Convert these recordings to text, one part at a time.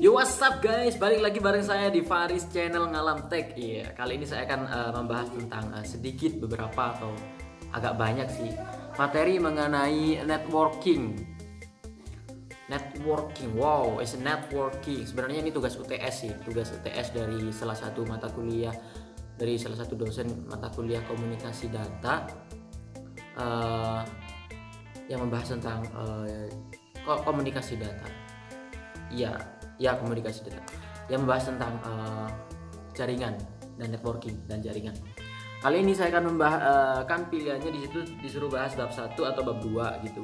Yo, what's up guys, balik lagi bareng saya di Faris Channel Ngalam Tech. Iya, kali ini saya akan membahas tentang sedikit beberapa atau agak banyak sih materi mengenai networking. Wow, it's a networking. Sebenarnya ini tugas UTS sih, tugas UTS dari salah satu mata kuliah, dari salah satu dosen mata kuliah komunikasi data yang membahas tentang komunikasi data. Ya, komunikasi data yang membahas tentang jaringan dan networking dan jaringan. Kali ini saya akan membahas kan pilihannya di situ disuruh bahas bab 1 atau bab 2 gitu.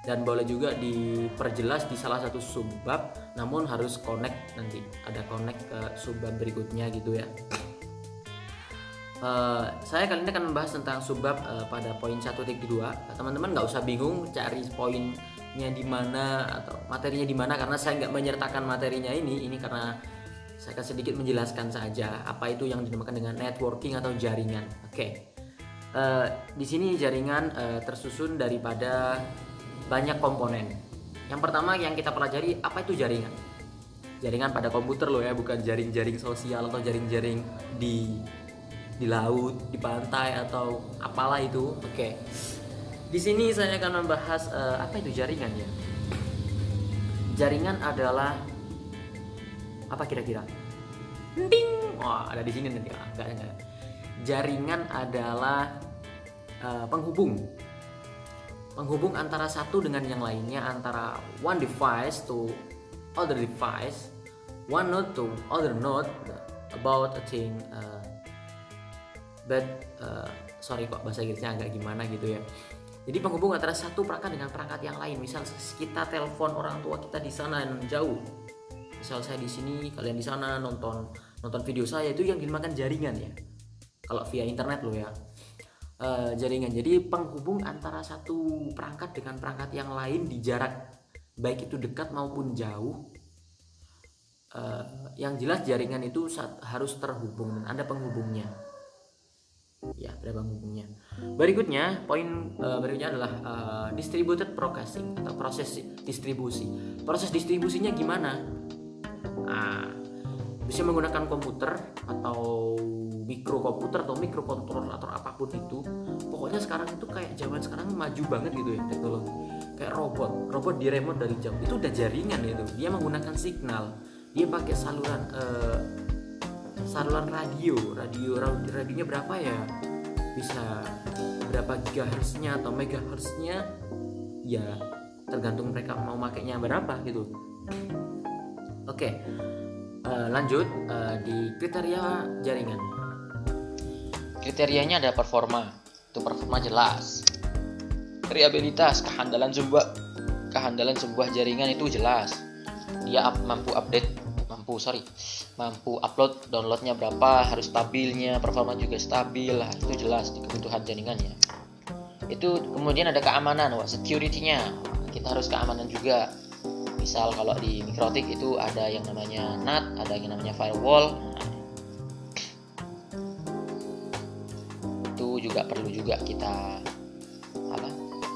Dan boleh juga diperjelas di salah satu subbab, namun harus connect nanti. Ada connect ke subbab berikutnya gitu ya. Saya kali ini akan membahas tentang subbab pada poin 1.2. Teman-teman nggak usah bingung cari poinnya di mana atau materinya di mana, karena saya nggak menyertakan materinya ini karena saya akan sedikit menjelaskan saja apa itu yang dinamakan dengan networking atau jaringan. Oke. Di sini jaringan tersusun daripada banyak komponen. Yang pertama yang kita pelajari, apa itu jaringan? Jaringan pada komputer loh ya, bukan jaring-jaring sosial atau jaring-jaring di laut, di pantai atau apalah itu. Oke. Di sini saya akan membahas apa itu jaringan ya. Jaringan adalah apa kira-kira? Ding. Wah, ada di sini nanti. Enggak. Jaringan adalah penghubung antara satu dengan yang lainnya, antara one device to other device, one node to other node about a thing. Sorry kok bahasa Inggrisnya agak gimana gitu ya. Jadi penghubung antara satu perangkat dengan perangkat yang lain. Misal kita telepon orang tua kita di sana yang jauh. Misal saya di sini, kalian di sana nonton video saya, itu yang dinamakan jaringan ya. Kalau via internet loh ya. Jaringan. Jadi penghubung antara satu perangkat dengan perangkat yang lain di jarak baik itu dekat maupun jauh. Yang jelas jaringan itu harus terhubung dan ada penghubungnya. Ya, ada penghubungnya. Berikutnya, poin berikutnya adalah distributed processing atau proses distribusi. Proses distribusinya gimana? Bisa menggunakan komputer atau mikrokomputer atau mikrokontroller atau apapun itu. Pokoknya sekarang itu kayak zaman sekarang maju banget gitu ya teknologi. Kayak robot di remote dari jauh. Itu udah jaringan itu. Dia menggunakan signal. Dia pakai saluran radionya berapa ya, bisa berapa gigahertznya atau megahertznya ya, tergantung mereka mau makainya berapa gitu. Oke, lanjut di kriteria jaringan. Kriterianya ada performa, itu performa jelas. Reliabilitas, kehandalan sebuah jaringan itu jelas. Dia mampu upload downloadnya berapa, harus stabilnya, performa juga stabil lah, itu jelas di kebutuhan jaringannya. Itu kemudian ada keamanan, security-nya, kita harus keamanan juga. Misal kalau di mikrotik itu ada yang namanya NAT, ada yang namanya firewall. Itu juga perlu juga kita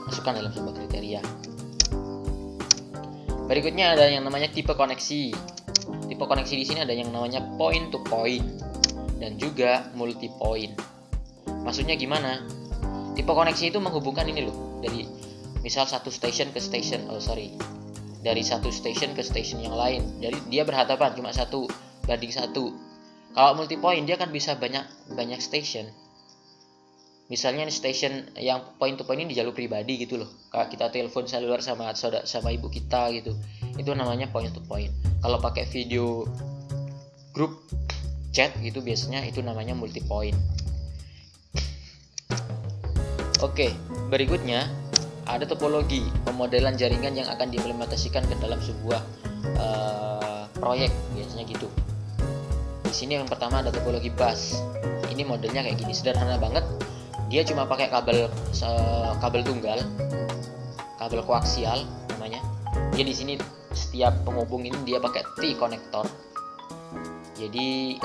masukkan dalam sebuah kriteria. Berikutnya ada yang namanya tipe koneksi. Tipe koneksi di sini ada yang namanya point to point dan juga multi point. Maksudnya gimana? Tipe koneksi itu menghubungkan ini loh, dari misal satu station ke station, dari satu station ke station yang lain. Jadi dia berhadapan cuma 1:1. Kalau multi point dia kan bisa banyak station. Misalnya station yang point to point ini di jalur pribadi gitu loh. Kalau kita telepon seluler sama ibu kita gitu, itu namanya point to point. Kalau pakai video grup chat gitu biasanya itu namanya multi point. Oke, berikutnya ada topologi, pemodelan jaringan yang akan diimplementasikan ke dalam sebuah proyek biasanya gitu. Di sini yang pertama ada topologi bus. Ini modelnya kayak gini, sederhana banget. Dia cuma pakai kabel tunggal, kabel koaksial namanya. Dia di sini setiap penghubung ini dia pakai T-konektor. Jadi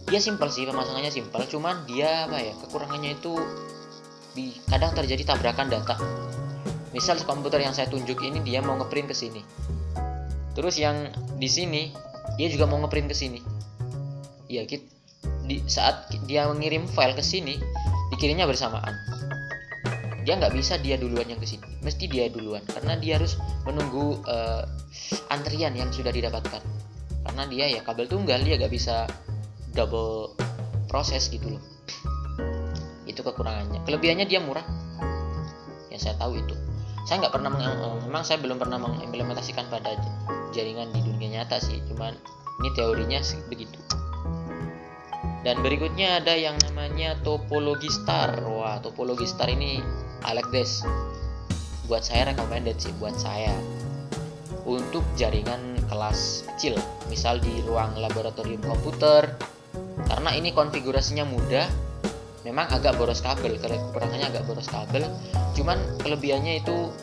dia simpel sih, pemasangannya simpel. Cuman dia kekurangannya itu kadang terjadi tabrakan data. Misal komputer yang saya tunjuk ini dia mau ngeprint ke sini. Terus yang di sini dia juga mau ngeprint ke sini. Ya, di saat dia mengirim file ke sini, dikirimnya bersamaan. Dia nggak bisa dia duluan yang ke sini, mesti dia duluan karena dia harus menunggu antrian yang sudah didapatkan. Karena dia ya kabel tunggal, dia nggak bisa double proses gitu loh. Itu kekurangannya. Kelebihannya dia murah. Ya saya tahu itu. Saya nggak pernah memang saya belum pernah mengimplementasikan pada jaringan di dunia nyata sih. Cuman ini teorinya sih begitu. Dan berikutnya ada yang namanya topologi star. Wah, topologi star ini I like this. Buat saya recommended sih buat saya. Untuk jaringan kelas kecil, misal di ruang laboratorium komputer. Karena ini konfigurasinya mudah. Memang agak boros kabel, kekurangannya agak boros kabel. Cuman kelebihannya itu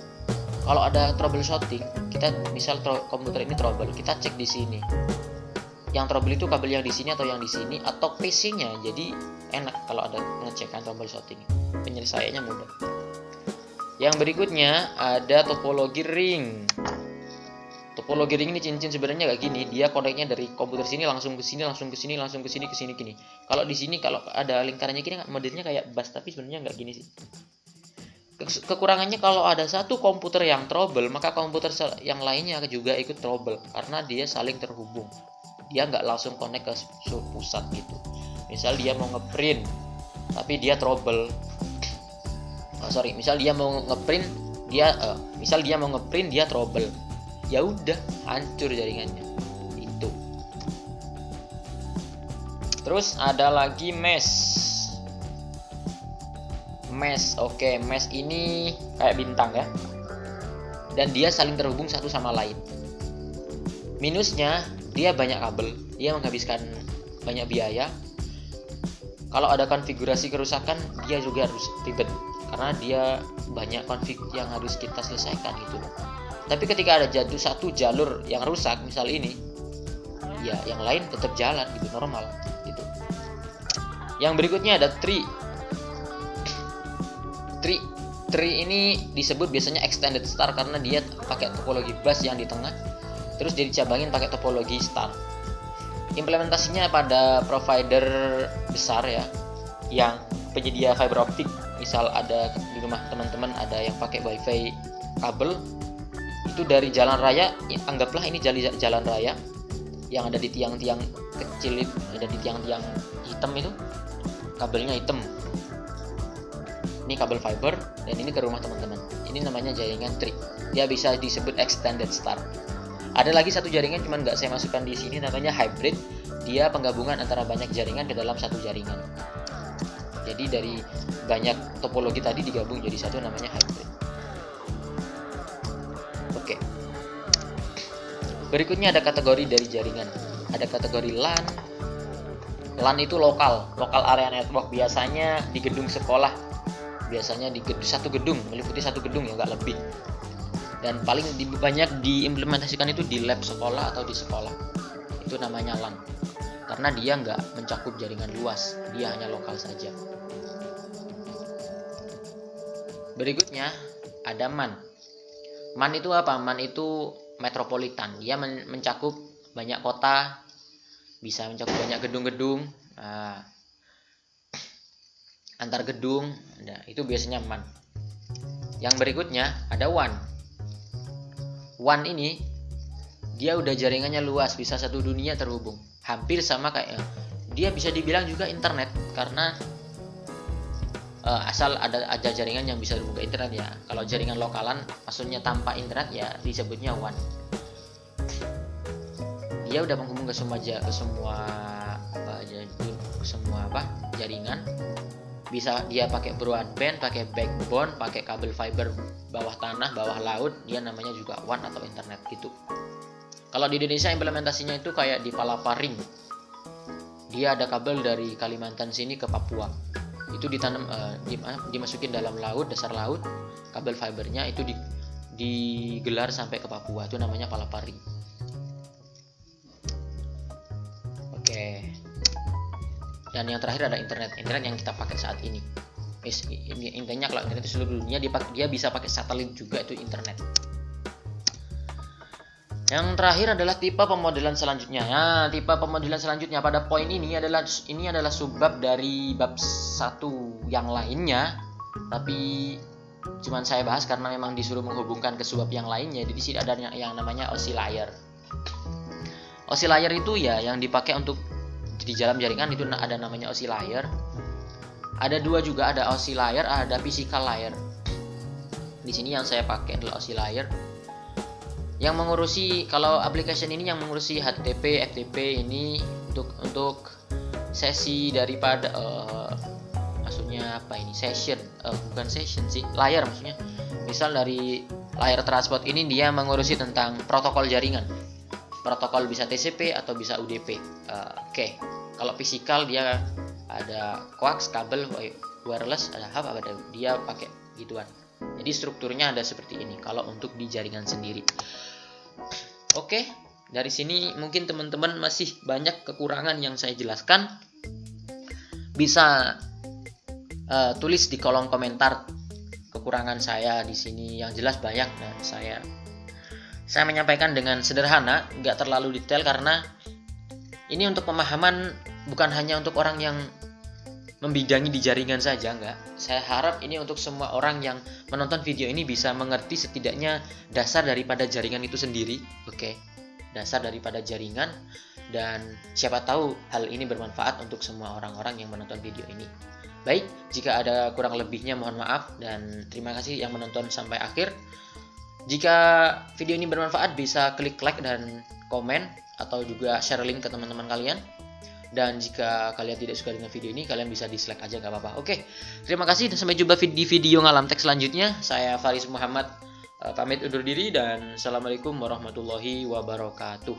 kalau ada troubleshooting, kita misal komputer ini trouble, kita cek di sini. Yang trouble itu kabel yang di sini atau yang di sini atau PC-nya. Jadi enak kalau ada pengecekan troubleshooting. Penyelesaiannya mudah. Yang berikutnya ada topologi ring. Topologi ring ini cincin sebenarnya kayak gini, dia koneknya dari komputer sini langsung ke sini, langsung ke sini, langsung ke sini, ke sini gini. Kalau di sini kalau ada lingkarannya gini modelnya kayak bus, tapi sebenarnya nggak gini sih. Kekurangannya kalau ada satu komputer yang trouble, maka komputer yang lainnya juga ikut trouble karena dia saling terhubung. Dia nggak langsung connect ke pusat gitu. Misal dia mau ngeprint, tapi dia trouble. Misal dia mau ngeprint, dia trouble. Ya udah, hancur jaringannya. Itu. Terus ada lagi mesh. Oke, mesh ini kayak bintang ya. Dan dia saling terhubung satu sama lain. Minusnya, dia banyak kabel, dia menghabiskan banyak biaya. Kalau ada konfigurasi kerusakan, dia juga harus ribet karena dia banyak konfig yang harus kita selesaikan gitu. Tapi ketika ada satu jalur yang rusak, misal ini, ya yang lain tetap jalan gitu, normal gitu. Yang berikutnya ada tree. Tree ini disebut biasanya extended star karena dia pakai topologi bus yang di tengah, terus jadi cabangin pakai topologi star. Implementasinya pada provider besar ya, yang penyedia fiber optik. Misal ada di rumah teman-teman ada yang pakai wifi kabel, itu dari jalan raya, anggaplah ini jalan raya yang ada di tiang-tiang kecil, ada di tiang-tiang hitam itu, kabelnya hitam. Ini kabel fiber dan ini ke rumah teman-teman. Ini namanya jaringan tree. Dia bisa disebut extended star. Ada lagi satu jaringan cuman nggak saya masukkan di sini, namanya hybrid. Dia penggabungan antara banyak jaringan ke dalam satu jaringan. Jadi dari banyak topologi tadi digabung jadi satu, namanya hybrid. Oke. Berikutnya ada kategori dari jaringan. Ada kategori LAN. LAN itu lokal area network, biasanya di gedung sekolah. Biasanya di satu gedung, meliputi satu gedung ya, nggak lebih. Dan paling banyak diimplementasikan itu di lab sekolah atau di sekolah. Itu namanya LAN. Karena dia nggak mencakup jaringan luas, dia hanya lokal saja. Berikutnya ada MAN. MAN itu apa? MAN itu metropolitan. Dia mencakup banyak kota, bisa mencakup banyak gedung-gedung, antar gedung. Nah, itu biasanya MAN. Yang berikutnya ada WAN. WAN ini dia udah jaringannya luas, bisa satu dunia terhubung. Hampir sama kayak dia bisa dibilang juga internet karena asal ada jaringan yang bisa terhubung ke internet ya. Kalau jaringan lokalan maksudnya tanpa internet ya disebutnya WAN. Dia udah menghubung ke semua jaringan. Bisa dia pakai broadband, pakai backbone, pakai kabel fiber bawah tanah, bawah laut, dia namanya juga WAN atau internet gitu. Kalau di Indonesia implementasinya itu kayak di Palaparing. Dia ada kabel dari Kalimantan sini ke Papua. Itu ditanam dimasukin dalam laut, dasar laut, kabel fibernya itu digelar sampai ke Papua. Itu namanya Palaparing. Oke. Dan yang terakhir ada internet yang kita pakai saat ini. Intinya kalau internet itu seluruh dunia, dia bisa pakai satelit juga, itu internet. Yang terakhir adalah tipe pemodelan selanjutnya. Nah, tipe pemodelan selanjutnya pada poin ini adalah subbab dari bab 1 yang lainnya, tapi cuman saya bahas karena memang disuruh menghubungkan ke subbab yang lainnya. Jadi di sini ada yang namanya oscillator. Oscillator itu ya yang dipakai untuk di dalam jaringan, itu ada namanya oscillator. Ada dua juga, ada oscillator, ada physical layer. Di sini yang saya pakai adalah oscillator. Yang mengurusi, kalau application ini yang mengurusi HTTP, FTP ini untuk sesi daripada maksudnya apa ini, session, bukan session sih, layar maksudnya. Misal dari layar transport ini dia mengurusi tentang protokol jaringan. Protokol bisa TCP atau bisa UDP. Oke. Kalau physical dia ada coax, kabel, wireless, ada hub, ada dia pakai gituan. Jadi strukturnya ada seperti ini kalau untuk di jaringan sendiri. Oke, dari sini mungkin teman-teman masih banyak kekurangan yang saya jelaskan. Bisa tulis di kolom komentar kekurangan saya di sini, yang jelas banyak, dan saya menyampaikan dengan sederhana, nggak terlalu detail karena ini untuk pemahaman, bukan hanya untuk orang yang membidangi di jaringan saja, enggak. Saya harap ini untuk semua orang yang menonton video ini bisa mengerti setidaknya dasar daripada jaringan itu sendiri. Oke. Dasar daripada jaringan, dan siapa tahu hal ini bermanfaat untuk semua orang-orang yang menonton video ini. Baik, jika ada kurang lebihnya mohon maaf, dan terima kasih yang menonton sampai akhir. Jika video ini bermanfaat bisa klik like dan komen, atau juga share link ke teman-teman kalian. Dan jika kalian tidak suka dengan video ini, kalian bisa dislike aja, gak apa-apa. Oke, terima kasih dan sampai jumpa di video ngalam teks selanjutnya. Saya Faris Muhammad pamit undur diri, dan assalamualaikum warahmatullahi wabarakatuh.